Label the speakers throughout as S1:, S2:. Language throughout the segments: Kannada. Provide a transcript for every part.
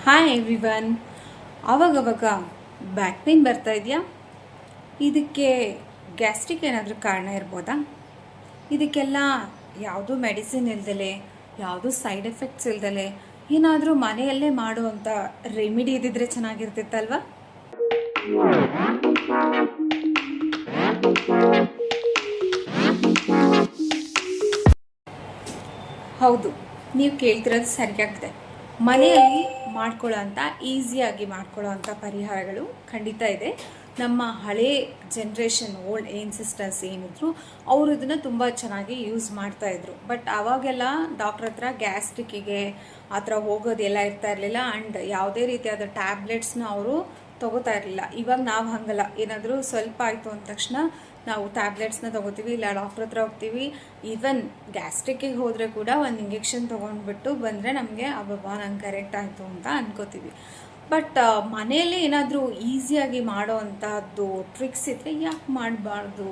S1: Hi everyone. ಆವಾಗವಾಗ ಬ್ಯಾಕ್ ಪೇನ್ ಬರ್ತಾ ಇದೆಯಾ? ಇದಕ್ಕೆ ಗ್ಯಾಸ್ಟ್ರಿಕ್ ಏನಾದರೂ ಕಾರಣ ಇರ್ಬೋದಾ? ಇದಕ್ಕೆಲ್ಲ ಯಾವುದೂ ಮೆಡಿಸಿನ್ ಇಲ್ದಲೆ, ಯಾವುದೂ ಸೈಡ್ ಎಫೆಕ್ಟ್ಸ್ ಇಲ್ದಲೆ ಏನಾದರೂ ಮನೆಯಲ್ಲೇ ಮಾಡುವಂಥ ರೆಮಿಡಿ ಇದ್ದಿದ್ರೆ ಚೆನ್ನಾಗಿರ್ತಿತ್ತಲ್ವ? ಹೌದು, ನೀವು ಕೇಳ್ತಿರೋದು ಸರಿಯಾಗಿದೆ. ಮನೆಯಲ್ಲಿ ಮಾಡ್ಕೊಳ್ಳೋಂಥ ಈಸಿಯಾಗಿ ಮಾಡ್ಕೊಳ್ಳೋವಂಥ ಪರಿಹಾರಗಳು ಖಂಡಿತ ಇದೆ. ನಮ್ಮ ಹಳೇ ಜನ್ರೇಷನ್ ಓಲ್ಡ್ ಏನ್ಸಿಸ್ಟರ್ಸ್ ಏನಿದ್ರು ಅವರು ಇದನ್ನು ತುಂಬ ಚೆನ್ನಾಗಿ ಯೂಸ್ ಮಾಡ್ತಾಯಿದ್ರು. ಬಟ್ ಆವಾಗೆಲ್ಲ ಡಾಕ್ಟ್ರ್ ಹತ್ರ ಗ್ಯಾಸ್ಟ್ರಿಕ್ಕಿಗೆ ಆ ಥರ ಹೋಗೋದೆಲ್ಲ ಇರ್ತಾ ಇರಲಿಲ್ಲ. ಆ್ಯಂಡ್ ಯಾವುದೇ ರೀತಿಯಾದ ಟ್ಯಾಬ್ಲೆಟ್ಸ್ನ ಅವರು ತೊಗೋತಾ ಇರಲಿಲ್ಲ. ಇವಾಗ ನಾವು ಹಾಗಲ್ಲ, ಏನಾದರೂ ಸ್ವಲ್ಪ ಆಯಿತು ಅಂದ ತಕ್ಷಣ ನಾವು ಟ್ಯಾಬ್ಲೆಟ್ಸ್ನ ತೊಗೋತೀವಿ, ಇಲ್ಲ ಡಾಕ್ಟ್ರ್ ಹತ್ರ ಹೋಗ್ತೀವಿ. ಈವನ್ ಗ್ಯಾಸ್ಟ್ರಿಕ್ಕಿಗೆ ಹೋದರೆ ಕೂಡ ಒಂದು ಇಂಜೆಕ್ಷನ್ ತೊಗೊಂಡ್ಬಿಟ್ಟು ಬಂದರೆ ನಮಗೆ ಅಬ್ಬಬ್ಬಾ ನಂಗೆ ಕರೆಕ್ಟ್ ಆಯಿತು ಅಂತ ಅನ್ಕೋತೀವಿ. ಬಟ್ ಮನೆಯಲ್ಲೇ ಏನಾದರೂ ಈಸಿಯಾಗಿ ಮಾಡೋ ಅಂಥದ್ದು ಟ್ರಿಕ್ಸ್ ಇದ್ದರೆ ಯಾಕೆ ಮಾಡಬಾರ್ದು?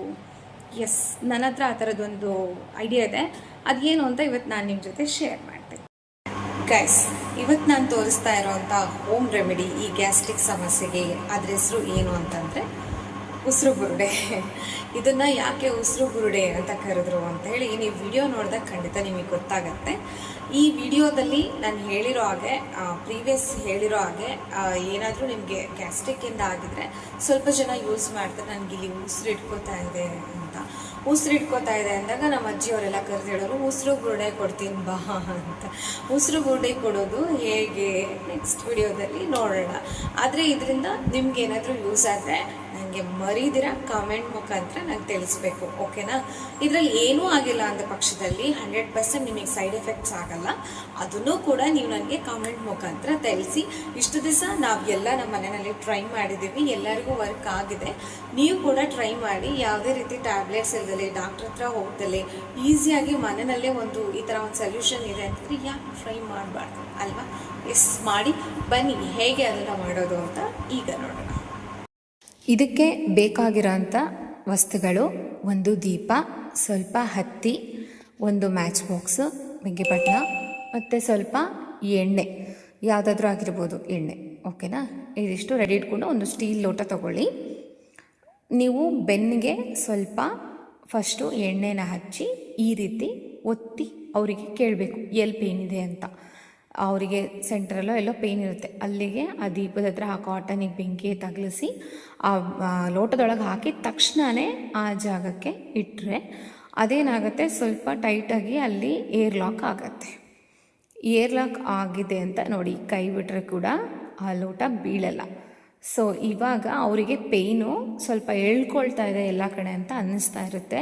S1: ಎಸ್, ನನ್ನ ಹತ್ರ ಆ ಥರದ್ದೊಂದು ಐಡಿಯಾ ಇದೆ. ಅದೇನು ಅಂತ ಇವತ್ತು ನಾನು ನಿಮ್ಮ ಜೊತೆ ಶೇರ್ ಮಾಡ್ತೀನಿ. ಗೈಸ್, ಇವತ್ತು ನಾನು ತೋರಿಸ್ತಾ ಇರೋವಂಥ ಹೋಮ್ ರೆಮಿಡಿ ಈ ಗ್ಯಾಸ್ಟ್ರಿಕ್ ಸಮಸ್ಯೆಗೆ ಅದ್ರ ಹೆಸರು ಏನು ಅಂತಂದರೆ ಉಸಿರು ಬುರುಡೆ. ಇದನ್ನು ಯಾಕೆ ಉಸಿರು ಬುರುಡೆ ಅಂತ ಕರೆದ್ರು ಅಂತ ಹೇಳಿ ನೀವು ವಿಡಿಯೋ ನೋಡಿದಾಗ ಖಂಡಿತ ನಿಮಗೆ ಗೊತ್ತಾಗತ್ತೆ. ಈ ವಿಡಿಯೋದಲ್ಲಿ ನಾನು ಹೇಳಿರೋ ಹಾಗೆ, ಪ್ರೀವಿಯಸ್ ಹೇಳಿರೋ ಹಾಗೆ, ಏನಾದರೂ ನಿಮಗೆ ಗ್ಯಾಸ್ಟ್ರಿಕ್ಕಿಂದ ಆಗಿದ್ರೆ ಸ್ವಲ್ಪ ಜನ ಯೂಸ್ ಮಾಡ್ತಾರೆ. ನನಗೆ ಇಲ್ಲಿ ಉಸಿರು ಇಟ್ಕೋತಾ ಇದೆ ಅಂತ. ಉಸಿರು ಇಟ್ಕೋತಾ ಇದೆ ಅಂದಾಗ ನಮ್ಮ ಅಜ್ಜಿಯವರೆಲ್ಲ ಕರೆದು ಹೇಳೋರು ಉಸಿರು ಬುರುಡೆ ಕೊಡ್ತೀನಿ ಬಾ ಅಂತ. ಉಸಿರು ಬುರುಡೆ ಕೊಡೋದು ಹೇಗೆ ನೆಕ್ಸ್ಟ್ ವಿಡಿಯೋದಲ್ಲಿ ನೋಡೋಣ. ಆದರೆ ಇದರಿಂದ ನಿಮ್ಗೆ ಏನಾದರೂ ಯೂಸ್ ಆದರೆ ನನಗೆ ಮರೀದಿರ ಕಾಮೆಂಟ್ ಮುಖಾಂತರ ನಂಗೆ ತಿಳಿಸ್ಬೇಕು, ಓಕೆನಾ? ಇದರಲ್ಲಿ ಏನೂ ಆಗಿಲ್ಲ ಅಂದ ಪಕ್ಷದಲ್ಲಿ 100% ನಿಮಗೆ ಸೈಡ್ ಎಫೆಕ್ಟ್ಸ್ ಆಗಲ್ಲ. ಅದನ್ನು ಕೂಡ ನೀವು ನನಗೆ ಕಾಮೆಂಟ್ ಮುಖಾಂತರ ತಿಳಿಸಿ. ಇಷ್ಟು ದಿವಸ ನಾವು ಎಲ್ಲ ನಮ್ಮ ಮನೆಯಲ್ಲಿ ಟ್ರೈ ಮಾಡಿದ್ದೀವಿ, ಎಲ್ಲರಿಗೂ ವರ್ಕ್ ಆಗಿದೆ. ನೀವು ಕೂಡ ಟ್ರೈ ಮಾಡಿ. ಯಾವುದೇ ರೀತಿ ಟ್ಯಾಬ್ಲೆಟ್ಸ್ ಇಲ್ದಲೆ, ಡಾಕ್ಟ್ರ್ ಹತ್ರ ಹೋಗ್ದಲೆ ಈಸಿಯಾಗಿ ಮನೆಯಲ್ಲೇ ಈ ಥರ ಒಂದು ಸೊಲ್ಯೂಷನ್ ಇದೆ ಅಂತಂದರೆ ಯಾಕೆ ಟ್ರೈ ಮಾಡಬಾರ್ದು ಅಲ್ವಾ? ಎಸ್, ಮಾಡಿ ಬನ್ನಿ. ಹೇಗೆ ಅದನ್ನು ಮಾಡೋದು ಅಂತ ಈಗ ನೋಡೋಣ.
S2: ಇದಕ್ಕೆ ಬೇಕಾಗಿರೋಂಥ ವಸ್ತುಗಳು: ಒಂದು ದೀಪ, ಸ್ವಲ್ಪ ಹತ್ತಿ, ಒಂದು ಮ್ಯಾಚ್ ಬಾಕ್ಸು, ಬೆಂಕಿಪಟ್ಟಣ ಮತ್ತು ಸ್ವಲ್ಪ ಎಣ್ಣೆ, ಯಾವುದಾದ್ರೂ ಆಗಿರ್ಬೋದು ಎಣ್ಣೆ, ಓಕೆನಾ? ಇದಿಷ್ಟು ರೆಡಿ ಇಟ್ಕೊಂಡು ಒಂದು ಸ್ಟೀಲ್ ಲೋಟ ತೊಗೊಳ್ಳಿ. ನೀವು ಬೆನ್ನಿಗೆ ಸ್ವಲ್ಪ ಫಸ್ಟು ಎಣ್ಣೆನ ಹಚ್ಚಿ ಈ ರೀತಿ ಒತ್ತಿ ಅವರಿಗೆ ಕೇಳಬೇಕು ಎಲ್ಲಿ ಪೇನ್ ಇದೆ ಅಂತ. ಅವರಿಗೆ ಸೆಂಟ್ರಲ್ಲೋ ಎಲ್ಲೋ ಪೇನ್ ಇರುತ್ತೆ, ಅಲ್ಲಿಗೆ ಆ ದೀಪದ ಹತ್ರ ಆ ಕಾಟನಿಗೆ ಬೆಂಕಿ ತಗಲಿಸಿ ಆ ಲೋಟದೊಳಗೆ ಹಾಕಿದ ತಕ್ಷಣವೇ ಆ ಜಾಗಕ್ಕೆ ಇಟ್ಟರೆ ಅದೇನಾಗುತ್ತೆ, ಸ್ವಲ್ಪ ಟೈಟಾಗಿ ಅಲ್ಲಿ ಏರ್ ಲಾಕ್ ಆಗುತ್ತೆ. ಏರ್ ಲಾಕ್ ಆಗಿದೆ ಅಂತ ನೋಡಿ, ಕೈ ಬಿಟ್ಟರೆ ಕೂಡ ಆ ಲೋಟ ಬೀಳಲ್ಲ. ಸೊ ಇವಾಗ ಅವರಿಗೆ ಪೇಯ್ನು ಸ್ವಲ್ಪ ಎಳ್ಕೊಳ್ತಾ ಇದೆ ಎಲ್ಲ ಕಡೆ ಅಂತ ಅನ್ನಿಸ್ತಾ ಇರುತ್ತೆ.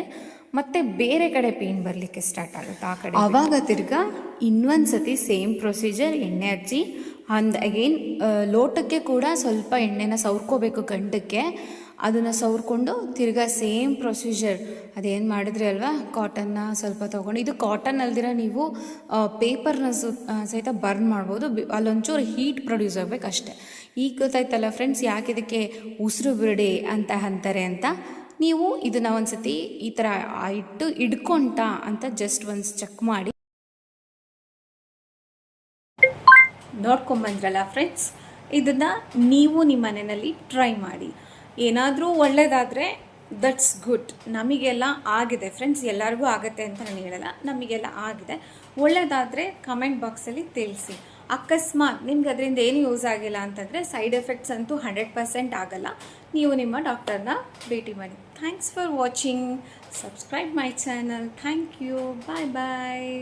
S2: ಮತ್ತು ಬೇರೆ ಕಡೆ ಪೇಯ್ನ್ ಬರಲಿಕ್ಕೆ ಸ್ಟಾರ್ಟ್ ಆಗುತ್ತೆ ಆ ಕಡೆ. ಆವಾಗ ತಿರ್ಗಾ ಇನ್ನೊಂದು ಸತಿ ಸೇಮ್ ಪ್ರೊಸೀಜರ್, ಎಣ್ಣೆ ಹಚ್ಚಿ ಅಗೇನ್ ಲೋಟಕ್ಕೆ ಕೂಡ ಸ್ವಲ್ಪ ಎಣ್ಣೆನ ಸವರ್ಕೋಬೇಕು ಗಂಟಕ್ಕೆ. ಅದನ್ನು ಸವರ್ಕೊಂಡು ತಿರ್ಗಾ ಸೇಮ್ ಪ್ರೊಸೀಜರ್ ಅದೇನು ಮಾಡಿದ್ರಿ ಅಲ್ವಾ, ಕಾಟನ್ನ ಸ್ವಲ್ಪ ತೊಗೊಂಡು, ಇದು ಕಾಟನ್ ಅಲ್ದಿರ ನೀವು ಪೇಪರ್ನ ಸಹಿತ ಬರ್ನ್ ಮಾಡ್ಬೋದು. ಅಲ್ಲೊಂಚೂರು ಹೀಟ್ ಪ್ರೊಡ್ಯೂಸ್ ಆಗಬೇಕಷ್ಟೆ. ಈಗ ಗೊತ್ತಾಯ್ತಲ್ಲ ಫ್ರೆಂಡ್ಸ್, ಯಾಕೆ ಇದಕ್ಕೆ ಉಸಿರು ಬುರುಡೆ ಅಂತ ಅಂತಾರೆ ಅಂತ. ನೀವು ಇದನ್ನು ಒಂದು ಸತಿ ಈ ಥರ ಇಟ್ಟು ಹಿಡ್ಕೊಂಟ ಅಂತ ಜಸ್ಟ್ ಒಂದು ಚೆಕ್ ಮಾಡಿ
S1: ನೋಡ್ಕೊಂಬಂದ್ರಲ್ಲ ಫ್ರೆಂಡ್ಸ್, ಇದನ್ನು ನೀವು ನಿಮ್ಮ ಮನೆಯಲ್ಲಿ ಟ್ರೈ ಮಾಡಿ. ಏನಾದರೂ ಒಳ್ಳೆಯದಾದರೆ ದಟ್ಸ್ ಗುಡ್. ನಮಗೆಲ್ಲ ಆಗಿದೆ ಫ್ರೆಂಡ್ಸ್, ಎಲ್ಲರಿಗೂ ಆಗುತ್ತೆ ಅಂತ ನಾನು ಹೇಳಲ್ಲ, ನಮಗೆಲ್ಲ ಆಗಿದೆ. ಒಳ್ಳೆಯದಾದರೆ ಕಮೆಂಟ್ ಬಾಕ್ಸಲ್ಲಿ ತಿಳಿಸಿ. ಅಕಸ್ಮಾತ್ ನಿಮ್ಗೆ ಅದರಿಂದ ಏನು ಯೂಸ್ ಆಗಿಲ್ಲ ಅಂತಂದರೆ ಸೈಡ್ ಎಫೆಕ್ಟ್ಸ್ ಅಂತೂ 100% ಆಗಲ್ಲ. ನೀವು ನಿಮ್ಮ ಡಾಕ್ಟರ್ನ ಭೇಟಿ ಮಾಡಿ. Thanks for watching. Subscribe my channel. Thank you. Bye bye.